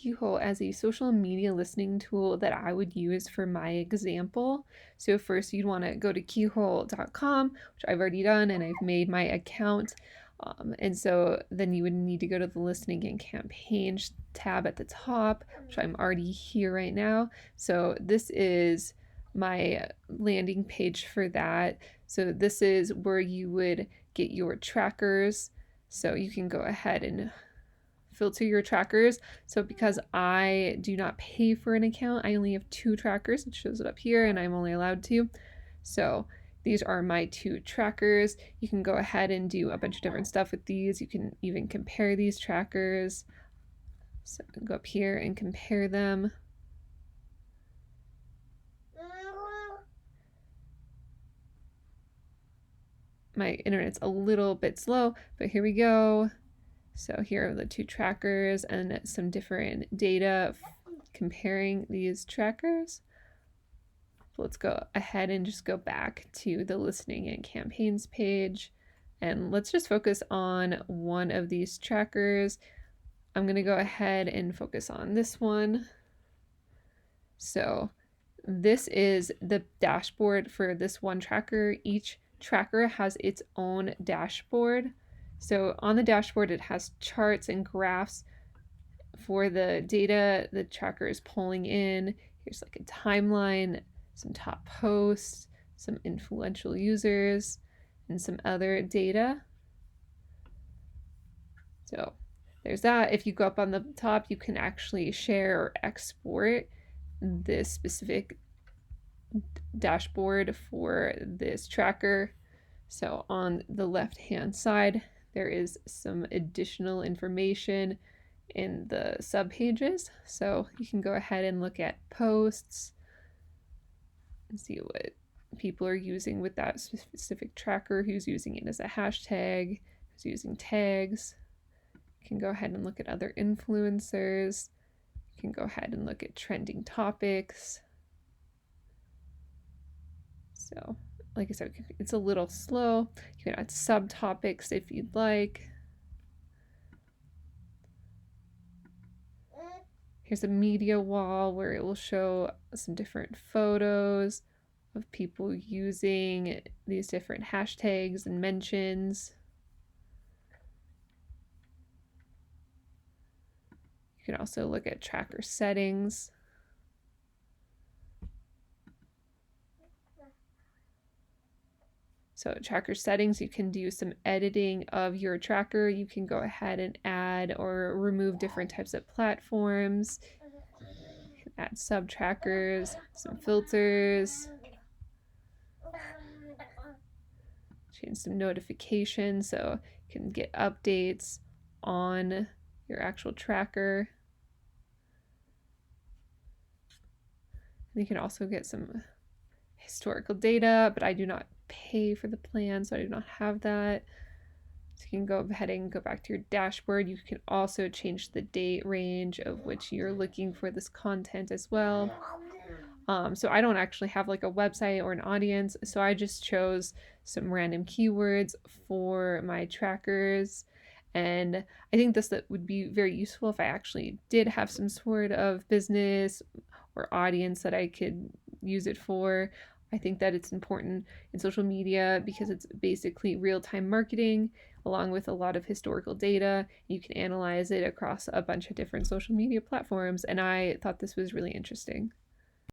Keyhole as a social media listening tool that I would use for my example. So first you'd want to go to keyhole.com, which I've already done and I've made my account. And so then you would need to go to the listening and campaigns tab at the top, which I'm already here right now. So this is my landing page for that. So this is where you would get your trackers. So you can go ahead and filter your trackers. So because I do not pay for an account, I only have 2 trackers. It shows it up here and I'm only allowed 2. So these are my 2 trackers. You can go ahead and do a bunch of different stuff with these. You can even compare these trackers. So go up here and compare them. My internet's a little bit slow, but here we go. So here are the 2 trackers and some different data comparing these trackers. So let's go ahead and just go back to the listening and campaigns page. And let's just focus on one of these trackers. I'm going to go ahead and focus on this one. So this is the dashboard for this one tracker. Each tracker has its own dashboard. So on the dashboard, it has charts and graphs for the data the tracker is pulling in. Here's like a timeline, some top posts, some influential users, and some other data. So there's that. If you go up on the top, you can actually share or export this specific dashboard for this tracker. So on the left hand side, there is some additional information in the subpages. So you can go ahead and look at posts and see what people are using with that specific tracker, who's using it as a hashtag, who's using tags. You can go ahead and look at other influencers. You can go ahead and look at trending topics. So like I said, it's a little slow. You can add subtopics if you'd like. Here's a media wall where it will show some different photos of people using these different hashtags and mentions. You can also look at tracker settings. So tracker settings, you can do some editing of your tracker. You can go ahead and add or remove different types of platforms. You can add sub trackers, some filters, change some notifications so you can get updates on your actual tracker. And you can also get some historical data, but I do not pay for the plan, so I do not have that. So you can go ahead and go back to your dashboard. You can also change the date range of which you're looking for this content as well. So I don't actually have like a website or an audience, so I just chose some random keywords for my trackers. And I think this would be very useful if I actually did have some sort of business or audience that I could use it for. I think that it's important in social media because it's basically real-time marketing along with a lot of historical data. You can analyze it across a bunch of different social media platforms, and I thought this was really interesting.